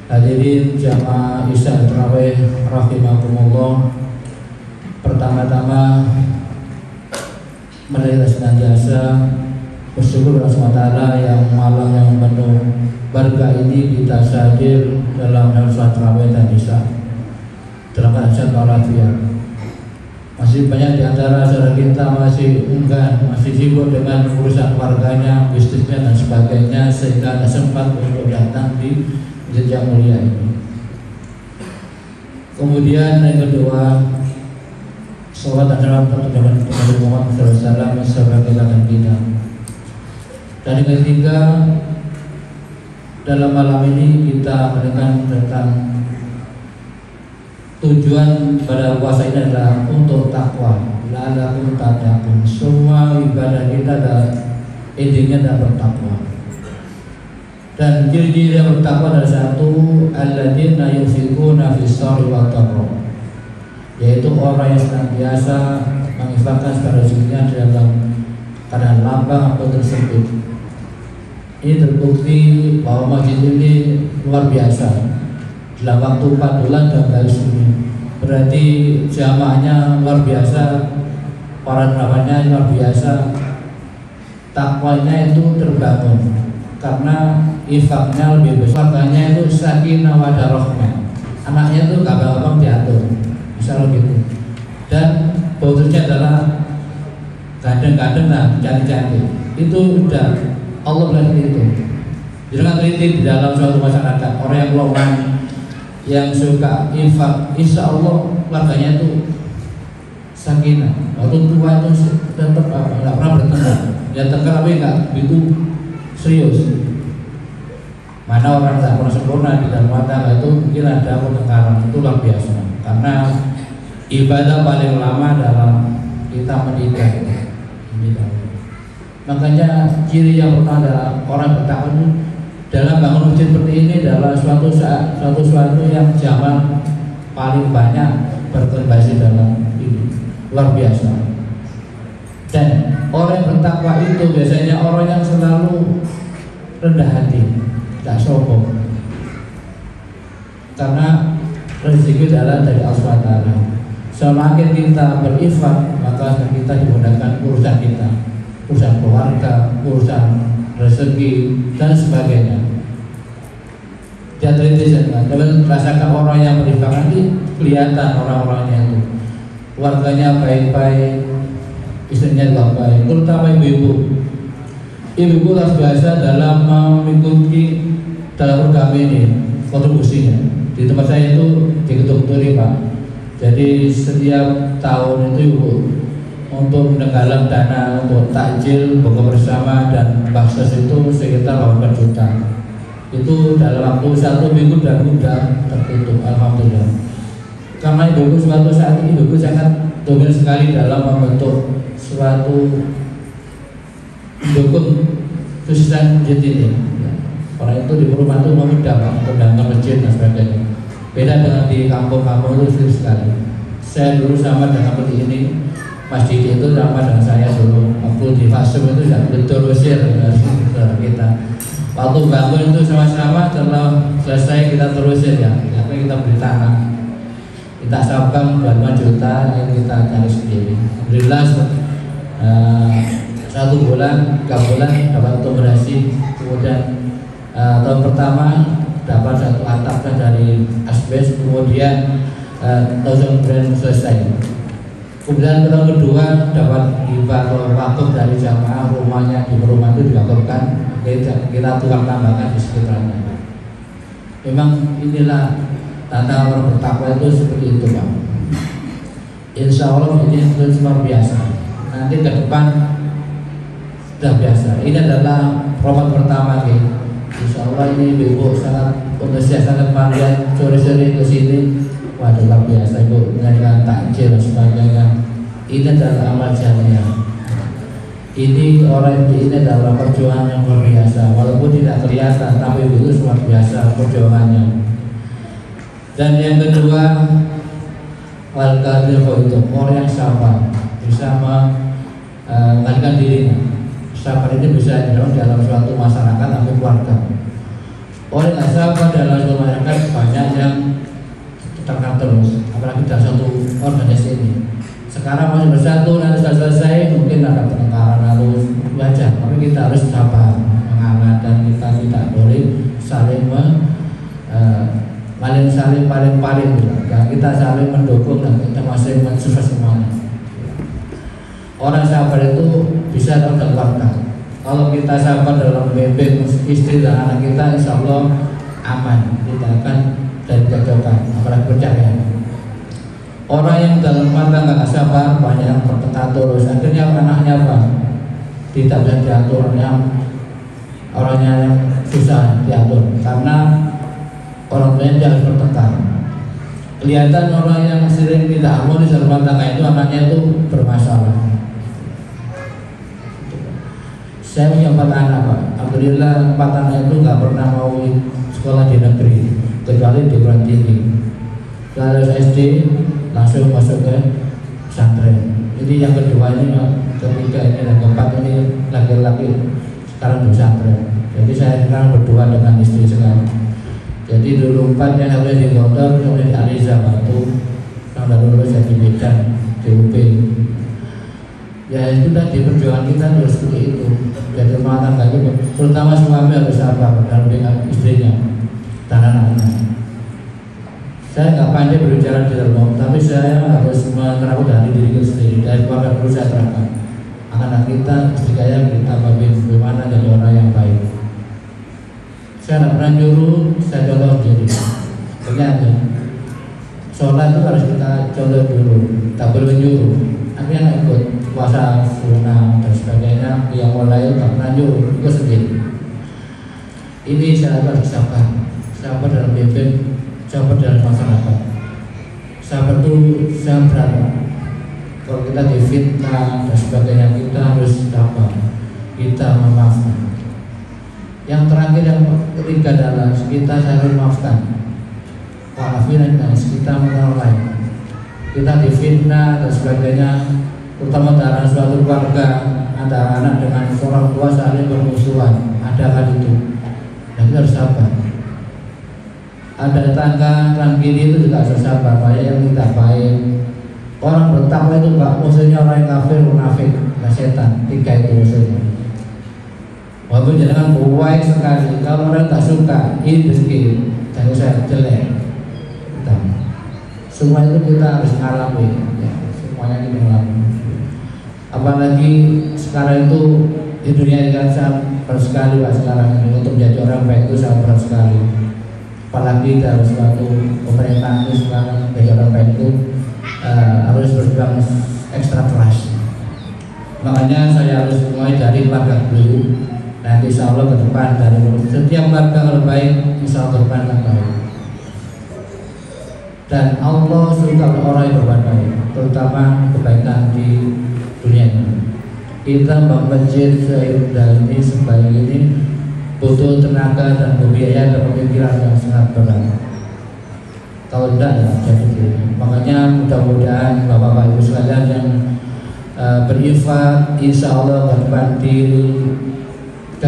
Hadirin jamaah Isya Tarawih rahimakumullah. Pertama-tama marilah senantiasa bersyukur kepada Allah Ta'ala yang malam yang penuh berkah ini kita hadir dalam sholat tarawih dan Isya dalam keadaan sehat walafiat. Masih banyak di antara saudara kita masih enggan, masih sibuk dengan urusan keluarganya, bisnisnya dan sebagainya, sehingga tidak sempat untuk datang di masjid yang mulia ini. Kemudian yang kedua, salawat dan salam untuk Nabi Muhammad SAW sebagai teladan kita. Dan yang ketiga, dalam malam ini kita menekan tentang tujuan pada puasa ini adalah untuk takwa. La'allakum tattaqun. Semua ibadah kita intinya adalah bertakwa. Dan ciri-ciri yang bertakwa adalah satu, alladzina yunfiquna fis-sarri wat dharra, yaitu orang yang senantiasa menginfakkan segala rezekinya dalam keadaan lapang atau tersempit. Ini terbukti bahwa masjid ini luar biasa. Dalam waktu 4 bulan dan garis ini, berarti jamaahnya luar biasa, para jamaahnya luar biasa, takwanya itu terbangun karena infaknya lebih besar. Makanya itu sakinah wa rahmah, anaknya itu gampang diatur, misalnya gitu. Dan bonusnya adalah kadang-kadang cantik-cantik, itu udah Allah bilang itu. Jangan teliti di dalam suatu masyarakat, orang yang lowong, yang suka infak, insya Allah keluarganya itu sakinah. Waktu tua itu tetap nggak pernah bertengkar, ya tengkar tapi nggak begitu serius. Mana orang tak pernah sempurna di dalam rumah tangga itu mungkin ada pertengkaran, itu luar biasa. Karena ibadah paling lama dalam kita menikah. Makanya ciri yang pertama adalah orang bertakwa dalam bangun masjid seperti ini adalah suatu yang zaman paling banyak berkontribusi dalam ini, luar biasa. Dan orang yang bertakwa itu biasanya orang yang selalu rendah hati, tidak sombong, karena rezeki adalah dari Allah SWT. Semakin kita berinfak, maka kita dimudahkan urusan kita, urusan keluarga, urusan rezeki dan sebagainya. Jatuh itu saja. Kalau rasakan orang yang berinfak nanti kelihatan orang-orangnya itu, keluarganya baik-baik, istrinya juga baik, terutama ibu-ibu. Ibu-ibu luar biasa dalam mengikuti dalam program ini, kontribusinya. Di tempat saya itu di Ketuk Turi, Pak. Jadi setiap tahun itu ibu untuk menggalang dana untuk takjil, buka bersama dan baksos itu sekitar 8 juta. Itu dalam waktu 1 minggu dan mudah tertutup, alhamdulillah. Karena ibu suatu saat ini ibu sangat dominan sekali dalam membentuk suatu dukun khususan masjid ini. Orang itu di rumah itu memudah untuk datang masjid dan sebagainya. Beda dengan di kampung-kampung itu sulit sekali. Saya dulu sama dengan seperti ini. Masjid itu sama dengan saya dulu. Waktu di Fasum itu tidak betul usir dari kita. Waktu bangun itu sama-sama, setelah selesai kita terusir ya. Karena kita beli tanah, kita sabang 25 juta yang kita cari sendiri. Alhamdulillah 1 bulan, 3 bulan dapat akomodasi. Kemudian tahun pertama dapat 1 atap dari asbes, kemudian tahun kemudian selesai. Kemudian tahun kedua dapat hibah atau wakaf dari jamaah, rumahnya di rumah itu diwakafkan, kita tukang tambahkan di sekitarnya. Memang inilah tanda orang bertakwa itu seperti itu, Pak. Insya Allah ini luar biasa. Nanti ke depan sudah biasa. Ini adalah program pertama gitu. Insya Allah ini ibu sangat antusias, sangat melihat sore-sore ke sini. Waduh, luar biasa ibu menyanyikan takjil dan sebagainya. Ini adalah amal jariah. Ini orang ini adalah perjuangan yang luar biasa. Walaupun tidak kelihatan, tapi itu luar biasa perjuangannya. Dan yang kedua, wal-qadir itu orang yang sabar, bisa mengalihkan dirinya. Sabar ini bisa dalam suatu masyarakat atau keluarga. Orang yang sabar dalam suatu masyarakat apalagi dalam satu organisasi ini. Sekarang masih bersatu, nanti sudah selesai mungkin ada pertengkaran lalu wajar, tapi kita harus sabar mengalah dan kita tidak boleh saling paling dan kita saling mendukung dan kita masih mensupport semuanya. Orang sabar itu bisa dalam keluarga. Kalau kita sabar dalam membimbing istri dan anak kita, insya Allah aman, tidak akan dari kecocokan, apalagi percaya. Orang yang dalam rumah tangga nggak sabar, banyak yang bertengkar terus. Akhirnya anaknya apa? Tidak bisa diatur, orangnya yang susah diatur karena orang tuanya jangan bertengkar. Kelihatan orang yang sering tidak harmonis dalam rumah tangga itu anaknya itu bermasalah. Saya punya 4 anak, Pak. Alhamdulillah 4 anak itu nggak pernah mau sekolah di negeri kecuali di perguruan tinggi. Kalau SD langsung masuk ke pesantren. Jadi yang kedua ini, ketiga ini dan keempat ini laki-laki sekarang di pesantren. Jadi saya sekarang berdua dengan istri sekarang. Jadi dulu 4 yang harusnya di Gondor, kemudian di Aliza Batu, yang baru lulus jadi Medan di UP. Ya itu tadi perjuangan kita harus seperti itu. Jadi rumah tangga itu, terutama suami harus sabar dalam dengan istrinya dan anaknya. Saya nggak pandai berbicara di dalam, tapi saya harus menerapkan dari diri sendiri, dari keluarga dulu saya terapkan. Anak-anak kita, istri kita bagaimana jadi orang yang baik. Saya tidak pernah nyuruh, saya contoh sendiri. Ternyata sholat itu harus kita contoh dulu, tak boleh nyuruh. Akhirnya nggak ikut puasa sunnah dan sebagainya, yang mulai tak pernah nyuruh, ikut sendiri. Ini saya harus sabar dalam bimbing. Sabar dalam masyarakat. Sabar itu sabar. Kalau kita difitnah dan sebagainya, kita harus sabar. Kita memaafkan. Yang terakhir yang ketiga adalah kita harus memaafkan. Wa'afin kita menolong lain. Kita difitnah dan sebagainya, terutama dalam suatu keluarga, ada anak dengan orang tua saling bermusuhan, ada kan itu. Dan kita harus sabar. Ada tetangga kiri itu juga harus sabar, banyak yang tidak baik. Orang bertakwa itu enggak musuhnya orang yang kafir, munafik, dan setan. 3 itu musuhnya. Walaupun jangan baik sekali, kalau orang tak suka, ini rezeki, jangan saya jelek. Semua itu kita harus alami, ya, semuanya kita alami. Apalagi sekarang itu di dunia ini kan sangat berat sekali, Pak, sekarang ini untuk menjadi orang baik itu sangat berat sekali. Apalagi dalam suatu pemerintahan itu sekarang menjadi orang baik itu harus berjuang ekstra keras. Makanya saya harus mulai dari keluarga dulu. Nanti insya Allah ke depan dari setiap keluarga kalau baik, insya Allah ke depan akan baik. Dan Allah suka orang yang berbuat baik, terutama kebaikan di dunia ini. Kita membanjir seindah ini sebaik ini butuh tenaga dan biaya dan pemikiran yang sangat berat. Kalau tidak ya jadi. Makanya mudah-mudahan Bapak-Bapak Ibu sekalian yang berinfak, insya Allah ke depan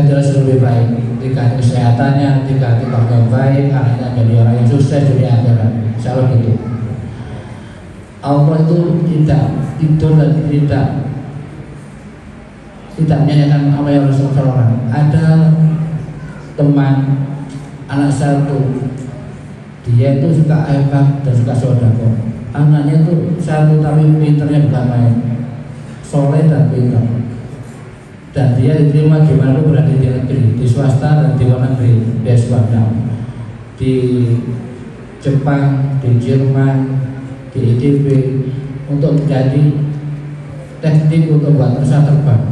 jelas lebih baik. Jika kesehatannya, jika yang baik, anaknya jadi orang yang sukses dunia akhirat. Insya Allah gitu. Allah itu tidak tidur dan tidak menyanyikan apa yang harus orang. Ada teman anak satu, dia itu suka hebat dan suka sodako. Anaknya itu satu tapi pinternya bukan main, soleh dan pintar. Dan dia diterima di mana berada di negeri, di swasta dan di luar negeri, di swasta, di Jepang, di Jerman, di ITB untuk menjadi teknik untuk buat pesawat terbang.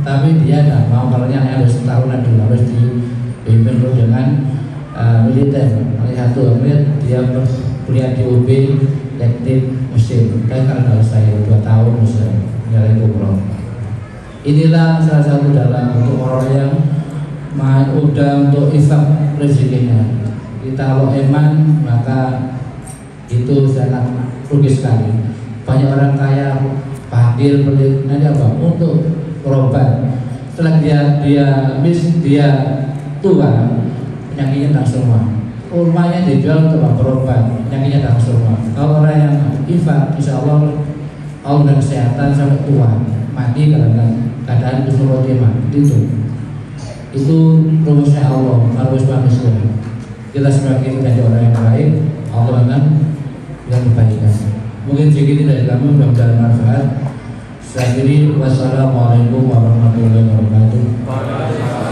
Tapi dia tidak mau, kalau yang harus tahunan dulu harus dipimpin dengan militer. Oleh satu dia kuliah di UB teknik mesin. Kan kalau saya 2 tahun misalnya nyari umroh. Inilah salah satu dalam untuk orang yang udah untuk infak rezekinya. Kita kalau iman maka itu sangat rugi sekali. Banyak orang kaya fakir pelit nanti apa untuk berobat. Setelah dia tua penyakitnya tak semua. kurmanya dijual untuk berobat, penyakitnya tak semua. Kalau orang yang infak, insya Allah Allah dan kesehatan sampai tua, mati karena keadaan husnul khotimah. Itu rumusnya Allah, harus manusia. Kita semakin menjadi orang yang baik, Allah akan yang kebaikan. Mungkin sedikit dari kami, mudah-mudahan manfaat. Saya kira wassalamualaikum warahmatullahi wabarakatuh.